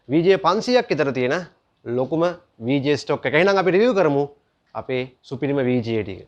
VGA 500ක් විතර තියෙන ලොකුම VGA ස්ටොක් එක. එහෙනම් අපි රිවිව් කරමු අපේ සුපිරිම VGA ටික.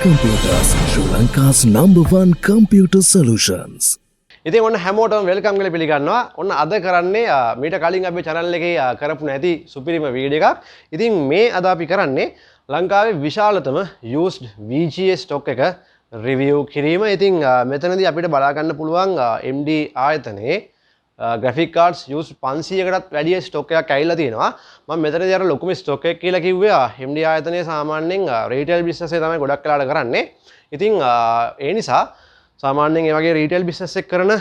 Computers, Sri Lanka's #1 computer solutions. ඉතින් ඔන්න හැමෝටම වෙල්කම් කියලා පිළිගන්නවා. ඔන්න අද කරන්නේ මීට කලින් අපේ channel එකේ කරපු නැති සුපිරිම වීඩියෝ එකක්. ඉතින් මේ අද අපි කරන්නේ ලංකාවේ විශාලතම used VGA stock එක review කිරීම. ඉතින් මෙතනදී අපිට බලා ගන්න පුළුවන් AMD ආයතනයේ graphic cards used 500කටත් වැඩි stock එකක් ඇවිල්ලා තියෙනවා. මම මෙතනදී අර ලොකුම stock එකක් කියලා කිව්වේ AMD ආයතනයේ සාමාන්‍යයෙන් retail business එක තමයි ගොඩක් වෙලාට කරන්නේ. ඉතින් ඒ නිසා සාමාන්‍යයෙන් ඒ වගේ retail business එක කරන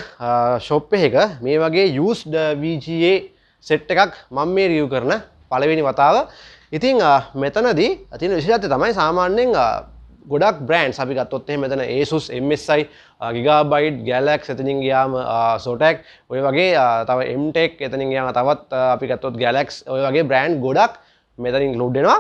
shop එකක මේ වගේ used VGA set එකක් මම මේ review කරන පළවෙනි වතාව. ඉතින් මෙතනදී තියෙන විශේෂත්වය තමයි සාමාන්‍යයෙන් ගොඩක් brands අපි ගත්තොත් එහෙම මෙතන Asus, MSI, Gigabyte, Galaxy එතනින් ගියාම Zotac ඔය වගේ තව MTech එතනින් ගියාම තවත් අපි ගත්තොත් Galaxy ඔය වගේ brand ගොඩක් මෙතන include වෙනවා.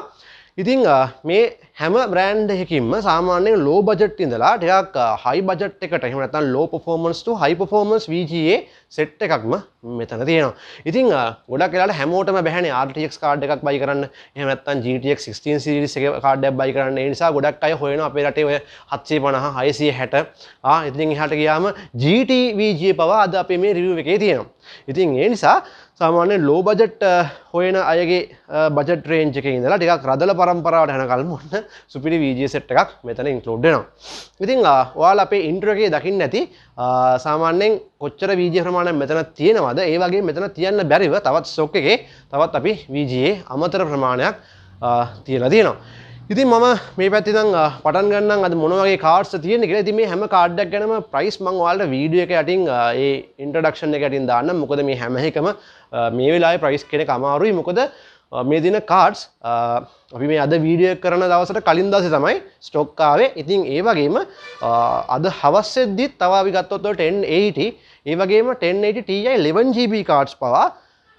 ඉතින් මේ හැම brand එකකින්ම සාමාන්‍යයෙන් low budget ඉඳලා ටිකක් high budget එකට එහෙම නැත්නම් low performance to high performance VGA set එකක්ම මෙතන තියෙනවා. ඉතින් ගොඩක් වෙලාවට හැමෝටම බැහැනේ RTX card එකක් buy කරන්න. එහෙම නැත්නම් GTX 16 series එක card එකක් buy කරන්න. ඒ නිසා ගොඩක් අය හොයනවා අපේ රටේ ඔය 750 660 ඉතින් එහාට ගියාම GT VGA පවා අද අපේ මේ review එකේ තියෙනවා. ඉතින් ඒ නිසා සාමාන්‍ය low budget හොයන අයගේ budget range එකේ ඉඳලා ටිකක් රදල පරම්පරාවට යනකල්ම ඔන්න සුපිරි VGA set එකක් මෙතන include වෙනවා. ඉතින් ඔයාලා අපේ intro එකේ දකින්න ඇති සාමාන්‍යයෙන් කොච්චර VGA ප්‍රමාණයක් මෙතන තියෙනවද ඒ වගේ මෙතන තියන්න බැරිව තවත් stock එකේ තවත් අපි VGA අමතර ප්‍රමාණයක් තියලා තියෙනවා. ඉතින් මම මේ පැත්තේ ඉඳන් පටන් ගන්නම් අද මොන වගේ cards තියෙන්නේ කියලා. ඉතින් මේ හැම card එකක් ගැනම price මම ඔයාලට වීඩියෝ එක යටින් ඒ introduction එක යටින් දාන්නම්. මොකද මේ හැම එකම මේ වෙලාවේ price කෙනෙක් අමාරුයි. මොකද මේ දින cards අපි මේ අද වීඩියෝ කරන දවසට කලින් දවසේ තමයි stock ආවේ. ඉතින් ඒ වගේම අද හවස් වෙද්දි තව අපි ගත්තොත් 1080 ඒ වගේම 1080 Ti 11GB cards පවා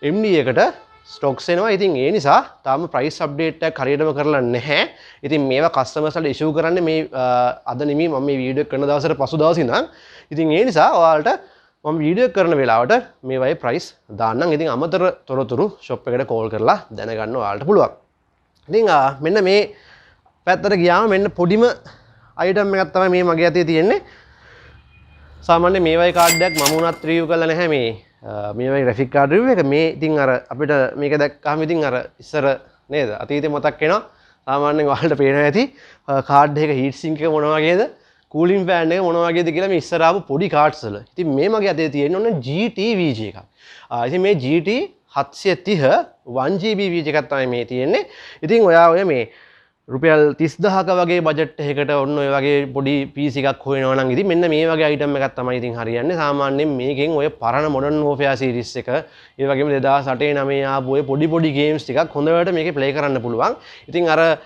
MD එකට ස්ටොක්ස් එනවා. ඉතින් ඒ නිසා තාම ප්‍රයිස් අප්ඩේට් එකක් හරියටම කරලා නැහැ. ඉතින් මේවා කස්ටමර්ස්ලාට ඉෂුව කරන්නේ මේ අද නෙමෙයි මම මේ වීඩියෝ කරන දවසට පසු දවසේ ඉඳන්. ඉතින් ඒ නිසා ඔයාලට මම වීඩියෝ කරන වෙලාවට මේ වගේ ප්‍රයිස් දාන්නම්. ඉතින් අමතර තොරතුරු shop එකට කෝල් කරලා දැනගන්න ඔයාලට පුළුවන්. ඉතින් මෙන්න මේ පැත්තට ගියාම මෙන්න පොඩිම අයිටම් එකක් තමයි මේ මගේ අතේ තියෙන්නේ. සාමාන්‍ය මේ වගේ කාඩ් එකක් මම උනත් රිවිව් කරලා නැහැ මේ මේ වගේ graphic card review එක මේ ඉතින් අර අපිට මේක දැක්කම ඉතින් අර ඉස්සර නේද අතීතේ මතක් වෙනවා සාමාන්‍යයෙන් ඔයාලට පේනවා ඇති කාඩ් එක heat sink එක මොන වගේද cooling fan එක මොන වගේද කියලා මේ ඉස්සර ආපු පොඩි cards වල. ඉතින් මේ මගේ අතේ තියෙන ඕන GT VG එකක්. ඉතින් මේ GT 730 1GB VG එකක් තමයි මේ තියෙන්නේ. ඉතින් ඔයා ඔය මේ රුපියල් 30000ක වගේ බජට් එකකට ඔන්න ඔය වගේ පොඩි PC එකක් හොයනවා නම් ඉතින් මෙන්න මේ වගේ අයිටම් එකක් තමයි ඉතින් හරියන්නේ. සාමාන්‍යයෙන් මේකෙන් ඔය පරණ Modern Warfare series එක, ඒ වගේම 2008 9 ආපු ඔය පොඩි ගේම්ස් ටිකක් හොඳට මේකේ ප්ලේ කරන්න පුළුවන්. ඉතින් අර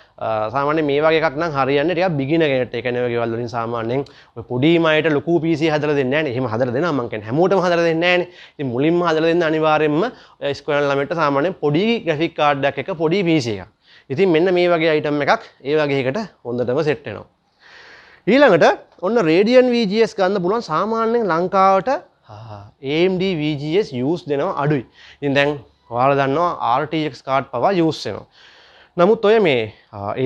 සාමාන්‍යයෙන් මේ වගේ එකක් නම් හරියන්නේ ටිකක් බිගිනර් කෙනෙක්ට. ඒ කියන්නේ ඔය ගෙවල් වලින් සාමාන්‍යයෙන් ඔය පොඩි මයට ලොකු PC හදලා දෙන්නේ නැහැ නේ. එහෙම හදලා දෙනවා මං කියන්නේ හැමෝටම හදලා දෙන්නේ නැහැ නේ. ඉතින් මුලින්ම හදලා දෙන්න අනිවාර්යයෙන්ම ඔය ස්කෝලන් ළමයට සාමාන්‍යයෙන් පොඩි graphic card එකක් එක පොඩි PC එකක්. ඉතින් මෙන්න මේ වගේ අයිටම් එකක් ඒ වගේ එකට හොඳටම සෙට් වෙනවා. ඊළඟට ඔන්න Radeon VGS ගන්න පුළුවන් සාමාන්‍යයෙන් ලංකාවට AMD VGS use දෙනවා අඩුයි. ඉතින් දැන් ඔයාලා දන්නවා RTX card පවා use වෙනවා. නමුත් ඔය මේ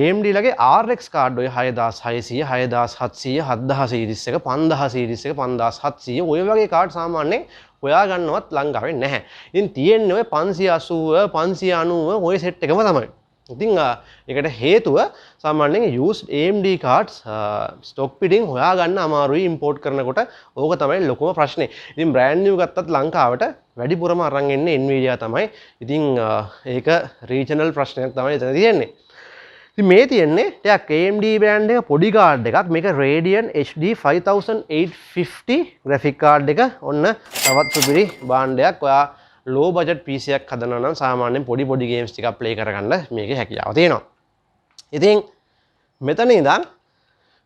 AMD ලගේ RX card ඔය 6600 6700 7000 series එක 5000 series එක 5700 ඔය වගේ card සාමාන්‍යයෙන් හොයා ගන්නවත් ලංකාවේ නැහැ. ඉතින් තියෙන්නේ ඔය 580 590 ඔය සෙට් එකම තමයි. ඉතින් ඒකට හේතුව සාමාන්‍යයෙන් used AMD cards stock පිටින් හොයා ගන්න අමාරුයි import කරනකොට. ඕක තමයි ලොකුම ප්‍රශ්නේ. ඉතින් brand new ගත්තත් ලංකාවට වැඩිපුරම අරන් එන්නේ Nvidia තමයි. ඉතින් ඒක regional ප්‍රශ්නයක් තමයි එතන තියෙන්නේ. ඉතින් මේ තියෙන්නේ ටිකක් AMD brand එක පොඩි card එකක්. මේක Radeon HD 5850 graphic card එක. ඔන්න තවත් සුපිරි භාණ්ඩයක්. ඔයා low budget PC එකක් හදනවා නම් සාමාන්‍යයෙන් පොඩි games ටිකක් play කරගන්න මේකේ හැකියාව තියෙනවා. ඉතින් මෙතන ඉඳන්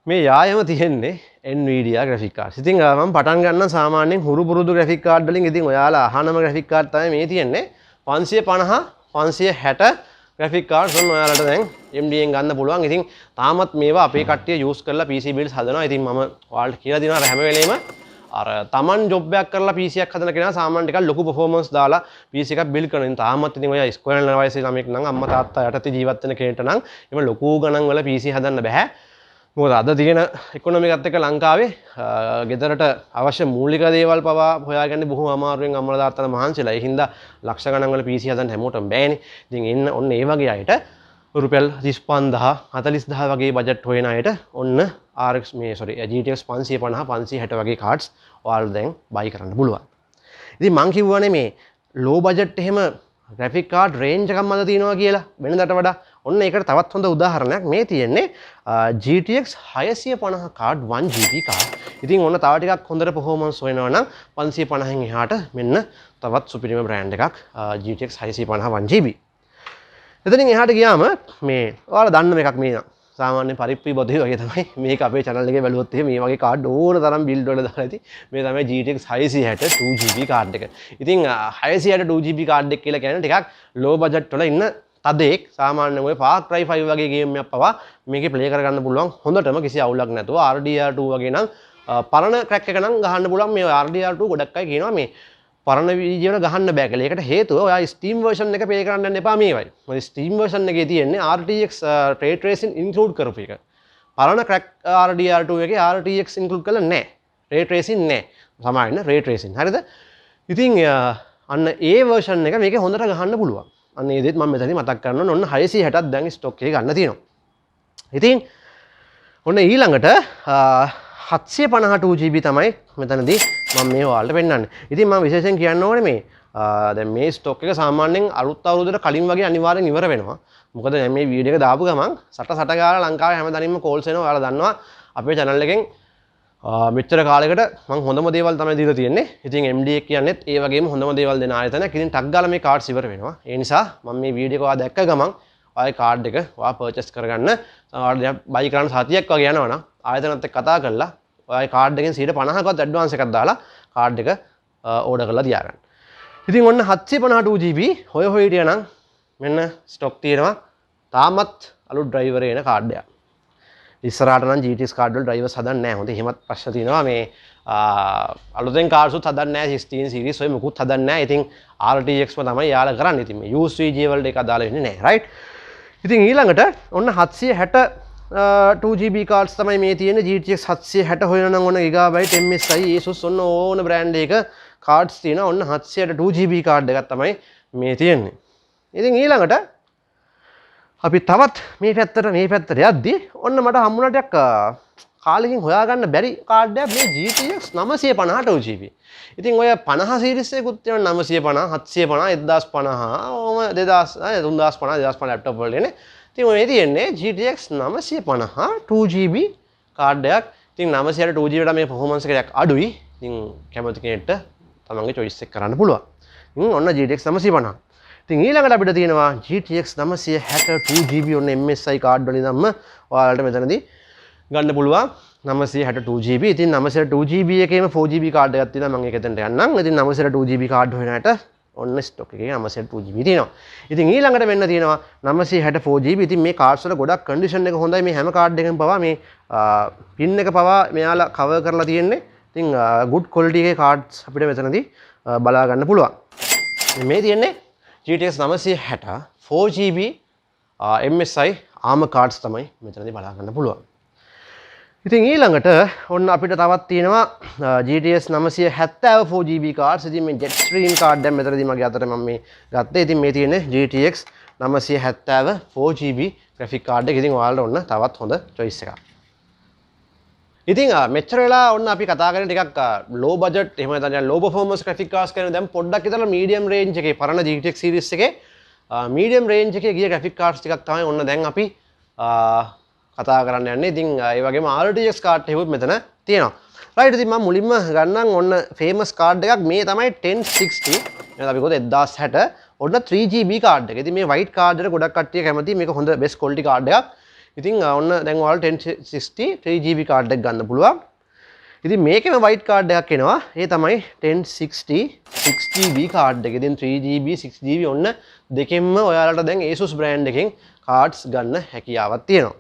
මේ යායම තියෙන්නේ Nvidia graphic cards. ඉතින් මම පටන් ගන්න සාමාන්‍යයෙන් හුරු පුරුදු graphic card වලින් ඉතින් ඔයාලා අහනම graphic card තමයි මේ තියෙන්නේ 550 560 graphic cards ඔන්න ඔයාලට දැන් AMD එකෙන් ගන්න පුළුවන්. ඉතින් තාමත් මේවා අපේ කට්ටිය use කරලා PC builds හදනවා. ඉතින් මම ඔයාලට කියලා දෙනවා හැම වෙලේම අර තමන් ජොබ් එකක් කරලා PC එකක් හදන කෙනා සාමාන්‍ය ටිකක් ලොකු performance දාලා PC එකක් build කරනවා. ඉතින් තාමත් ඉතින් ඔය ස්කෝලන් වයසේ ළමෙක් නම් අම්මා තාත්තා යටතේ ජීවත් වෙන කෙනෙක්ට නම් එම ලොකු ගණන් වල PC හදන්න බෑ. මොකද අද තියෙන ඉකොනොමි එකත් එක්ක ලංකාවේ ගෙදරට අවශ්‍ය මූලික දේවල් පවා හොයාගන්න බොහොම අමාරුවෙන් අම්මලා තාත්තලා මහන්සිලා. ඒ හින්දා ලක්ෂ ගණන් වල PC හදන්න හැමෝටම බෑනේ. ඉතින් එන්න ඔන්න ඒ වගේ අයට රුපියල් 35000 40000 වගේ බජට් හොයන අයට ඔන්න RX මේ GTX 550 560 වගේ cards ඔයාලා දැන් buy කරන්න පුළුවන්. ඉතින් මං කිව්වනේ මේ low budget එහෙම graphic card range එකක් මත තියෙනවා කියලා වෙනදට වඩා. ඔන්න ඒකට තවත් හොඳ උදාහරණයක් මේ තියෙන්නේ GTX 650 card 1GB card. ඉතින් ඔන්න තව ටිකක් හොඳට performance වෙනවා නම් 550න් එහාට මෙන්න තවත් සුපිරිම brand එකක් GTX 650 1GB. එතනින් එහාට ගියාම මේ ඔයාලා දන්නම එකක් මේ සාමාන්‍ය පරිප්පුයි බොදේ වගේ තමයි මේක අපේ channel එකේ බැලුවොත් එහෙම මේ වගේ card ඕන තරම් build වල දාලා ඇති. මේ තමයි GTX 660 2GB card එක. ඉතින් 660 2GB card එක කියලා කියන්නේ ටිකක් low budget වල ඉන්න තදෙක් සාමාන්‍යයෙන් ඔය Far Cry 5 වගේ ගේම් එකක් පවා මේකේ play කරගන්න පුළුවන් හොඳටම කිසි අවුලක් නැතුව. RDR2 වගේ නම් පරණ crack එක නම් ගහන්න පුළුවන්. මේ RDR2 ගොඩක් අය කියනවා මේ පරණ වීඩියෝ වල ගහන්න බෑ කියලා. ඒකට හේතුව ඔයා Steam version එක play කරන්න යන්න එපා මේවයි. මොකද Steam version එකේ තියෙන්නේ RTX ray tracing include කරපු එක. පරණ crack RDR2 එකේ RTX include කරලා නැහැ. ray tracing නැහැ. සමාවෙන්න ray tracing. හරිද? ඉතින් අන්න ඒ version එක මේකේ හොඳට ගහන්න පුළුවන්. අන්න ඒ දෙත් මම මෙතනදී මතක් කරනවා. ඔන්න 660ක් දැන් stock එකේ ගන්න තියෙනවා. ඉතින් ඔන්න ඊළඟට 750 2GB තමයි මෙතනදී මම මේ ඔයාලට පෙන්නන්නේ. ඉතින් මම විශේෂයෙන් කියන්න ඕනේ මේ දැන් මේ ස්ටොක් එක සාමාන්‍යයෙන් අලුත් අවුරුද්දට කලින් වගේ අනිවාර්යෙන් ඉවර වෙනවා. මොකද දැන් මේ වීඩියෝ එක දාපු ගමන් සට ගාලා ලංකාවේ හැමදානින්ම කෝල්ස් එනවා. ඔයාලා දන්නවා අපේ channel එකෙන් මෙච්චර කාලයකට මම හොඳම දේවල් තමයි දීලා තියෙන්නේ. ඉතින් MD එක කියන්නේත් ඒ වගේම හොඳම දේවල් දෙන ආයතනයක්. ඉතින් ටක් ගාලා මේ කාඩ්ස් ඉවර වෙනවා. ඒ නිසා මම මේ වීඩියෝ එක ඔයා දැක්ක ගමන් ඔයාගේ කාඩ් එක ඔයා පර්චේස් කරගන්න ඔයාලා බයි කරන්න සතියක් වගේ යනවා නම් ආයතනත් එක්ක කතා කරලා ඔයාගේ කාඩ් එකෙන් 50%ක්වත් ඇඩ්වාන්ස් එකක් දාලා කාඩ් එක ඕඩර් කරලා තියාගන්න. ඉතින් ඔන්න 750 2GB හොය හිටියා නම් මෙන්න ස්ටොක් තියෙනවා. තාමත් අලුත් ඩ්‍රයිවර් එන කාඩ් එකක්. ඉස්සරහට නම් GTX කාඩ් වල ඩ්‍රයිවර්ස් හදන්නේ නැහැ. හොඳ එහෙමත් ප්‍රශ්න තියෙනවා. මේ අලුතෙන් කාඩ්ස් උත් හදන්නේ නැහැ. 16 series ඔය මොකුත් හදන්නේ නැහැ. ඉතින් RTX ම තමයි යාලා කරන්නේ. ඉතින් මේ USVG වලට ඒක අදාළ වෙන්නේ නැහැ. right? ඉතින් ඊළඟට ඔන්න 760 2GB cards තමයි මේ තියෙන්නේ. GTX 760 හොයන නම් ඔන්න Gigabyte MSI Asus ඔන්න ඕන brand එක කාඩ්ස් තියෙනවා. ඔන්න 700ට 2GB කාඩ් එකක් තමයි මේ තියෙන්නේ. ඉතින් ඊළඟට අපි තවත් මේ පැත්තට යද්දී ඔන්න මට හම්බුණා ටිකක් කාලෙකින් හොයාගන්න බැරි කාඩ් එකක් මේ GTX 950 2GB. ඉතින් ඔය 50 සීරීස් එකකුත් තියෙනවා 950, 750, 1050, ඕම 2000, 3050, 2050 ලැප්ටොප් වල එන්නේ. ඉතින් ඔය තියෙන්නේ GTX 950 2GB කාඩ් එකක්. ඉතින් 900ට 2GB ට මේ performance එක ටිකක් අඩුයි. ඉතින් කැමති කෙනෙක්ට තමන්ගේ choice එක කරන්න පුළුවන්. ඉතින් ඔන්න GTX 950. ඉතින් ඊළඟට අපිට තියෙනවා GTX 960 2GB ඔන්න MSI කාඩ් වලින් නම් ඔයාලට මෙතනදී ගන්න පුළුවන් 960 2GB. ඉතින් 960 2GB එකේම 4GB කාඩ් එකක් තියෙනවා. මම ඒක එතනට යන්නම්. ඉතින් 960 2GB කාඩ් හොයනට ඔන්න ස්ටොක් එකේ 960 2GB තියෙනවා. ඉතින් ඊළඟට වෙන්න තියෙනවා 960 4GB. ඉතින් මේ කාඩ්ස් වල ගොඩක් කන්ඩිෂන් එක හොඳයි. මේ හැම කාඩ් එකකම පවා මේ පින් එක පවා මෙයාලා කවර් කරලා තියෙන්නේ. ඉතින් good quality එකේ කාඩ්ස් අපිට මෙතනදී බලා ගන්න පුළුවන්. මේ තියෙන්නේ GTX 960 4GB MSI ARM cards තමයි මෙතනදී බලා ගන්න පුළුවන්. ඉතින් ඊළඟට ඔන්න අපිට තවත් තියෙනවා GTX 970 4GB cards. ඉතින් මේ Jetstream card එක මෙතනදී මගේ අතට මම මේ ගත්තා. ඉතින් මේ තියෙන්නේ GTX 970 4GB graphic card එක. ඉතින් ඔයාලට ඔන්න තවත් හොඳ choice එකක්. ඉතින් මෙච්චර වෙලා ඔන්න අපි කතා කරන්නේ ටිකක් low budget එහෙම නැත්නම් low performance graphic cards කරන දැන් පොඩ්ඩක් විතර medium range එකේ පරණ GTX series එකේ medium range එකේ ගිය graphic cards ටිකක් තමයි ඔන්න දැන් අපි කතා කරන්න යන්නේ. ඉතින් ඒ වගේම RTX card එකකුත් මෙතන තියෙනවා. right ඉතින් මම මුලින්ම ගන්නම් ඔන්න famous card එකක්. මේ තමයි 1060 එහෙනම් අපි කොහොමද 1060 ඔන්න 3GB card එක. ඉතින් මේ white card එකට ගොඩක් කට්ටිය කැමති. මේක හොඳ best quality card එකක්. ඉතින් ඔන්න දැන් ඔයාලට 1060 3GB card එක ගන්න පුළුවන්. ඉතින් මේකෙම white card එකක් එනවා. ඒ තමයි 1060 6GB card එක. ඉතින් 3GB 6GB ඔන්න දෙකෙන්ම ඔයාලට දැන් Asus brand එකෙන් cards ගන්න හැකියාවක් තියෙනවා.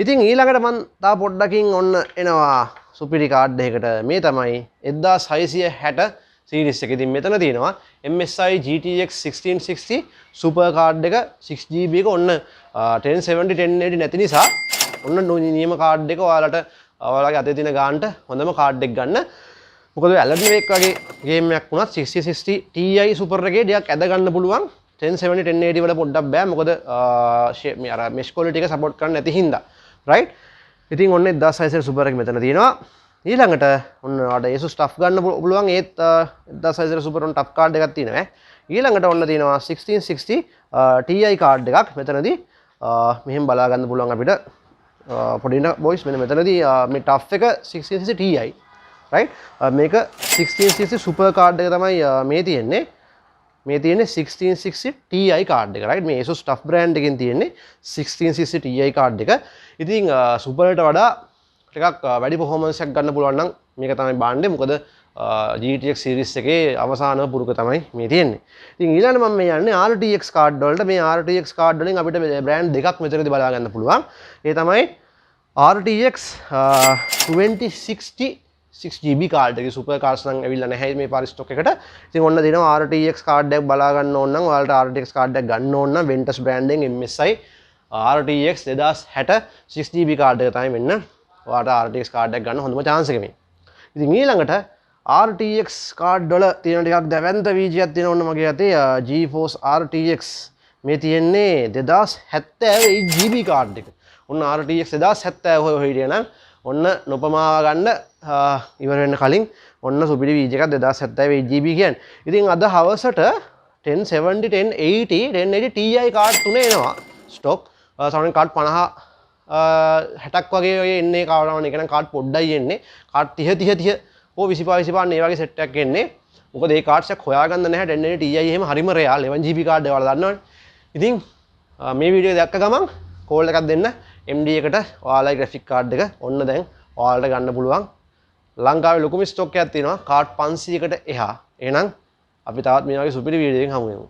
ඉතින් ඊළඟට මම තා පොඩ්ඩකින් ඔන්න එනවා සුපිරි card එකකට. මේ තමයි 1660 series එක. ඉතින් මෙතන තියෙනවා MSI GTX 1660 super card එක 6GB එක ඔන්න 1070 1080 නැති නිසා ඔන්න නියම card එක ඔයාලගේ අතේ තියෙන ගානට හොඳම card එක ගන්න. මොකද Alan Wake වගේ game එකක් වුණත් 6060 Ti super එකේ ටිකක් ඇද ගන්න පුළුවන්. 1070 1080 වල පොඩ්ඩක් බෑ. මොකද මේ අර mesh quality එක support කරන්නේ නැති හින්දා. right ඉතින් ඔන්න 1660 super එක මෙතන තියෙනවා. ඊළඟට ඔන්න ඔයාලට Asus stuff ගන්න පුළුවන්. ඒත් 1660 super on tough card එකක් තියෙනවා. ඊළඟට ඔන්න තියෙනවා 1660 Ti card එකක් මෙතනදී මෙහෙම බලා ගන්න පුළුවන් අපිට පොඩි boys මෙන්න මෙතනදී මේ tough එක 1660 Ti right මේක 1660 super card එක තමයි මේ තියෙන්නේ. මේ තියෙන්නේ 1660 Ti card එක right මේ Asus stuff brand එකෙන් තියෙන්නේ 1660 Ti card එක. ඉතින් super වලට වඩා ටිකක් වැඩි performance එකක් ගන්න පුළුවන් නම් මේක තමයි බාන්නේ. මොකද GTX series එකේ අවසාන පුරුක තමයි මේ තියෙන්නේ. ඉතින් ඊළඟට මම මේ යන්නේ RTX card වලට. මේ RTX card වලින් අපිට brand දෙකක් මෙතනදී බලා ගන්න පුළුවන්. ඒ තමයි RTX 2060 6GB card එකේ super cards නම් ඇවිල්ලා නැහැ මේ පාරි stock එකට. ඉතින් ඔන්න දෙනවා RTX card එකක් බලා ගන්න ඕන නම් ඔයාලට RTX card එකක් ගන්න ඕන නම් Ventus brand එකෙන් MSI RTX 2060 6GB card එක තමයි මෙන්න ඔයාලට RTX card එකක් ගන්න හොඳම chance එක මේ. ඉතින් ඊළඟට RTX card වල තියෙන ටිකක් දැවැන්ත වීජයක් තියෙන ඔන්න මගේ අතේ GeForce RTX මේ තියෙන්නේ 2070 8GB card එක. ඔන්න RTX 2070 හොය හිටියා නම් ඔන්න නොපමාව ගන්න ඉවර වෙන්න කලින් ඔන්න සුපිරි වීජ එකක් 2070 8GB කියන්නේ. ඉතින් අද හවසට 1070 1080 1080 Ti card තුන එනවා stock. සමහරවිට card 50 60ක් වගේ ඔය එන්නේ කාවරවන එක නම් card පොඩ්ඩයි එන්නේ. card 30 30 30 ඕ 25 25 මේ වගේ set එකක් එන්නේ. මොකද මේ cards එක හොයාගන්න නැහැ 1080 Ti එහෙම හරිම රෙයා 11GB card එක ඔයාලා දන්නවනේ. ඉතින් මේ වීඩියෝ දැක්ක ගමන් කෝල් එකක් දෙන්න MD එකට ඔයාලගේ graphic card එක ඔන්න දැන් ඔයාලට ගන්න පුළුවන්. ලංකාවේ ලොකුම ස්ටොක් එකක් තියෙනවා card 500කට එහා. එහෙනම් අපි තවත් මේ වගේ සුපිරි වීඩියෝ එකකින් හමු වෙමු.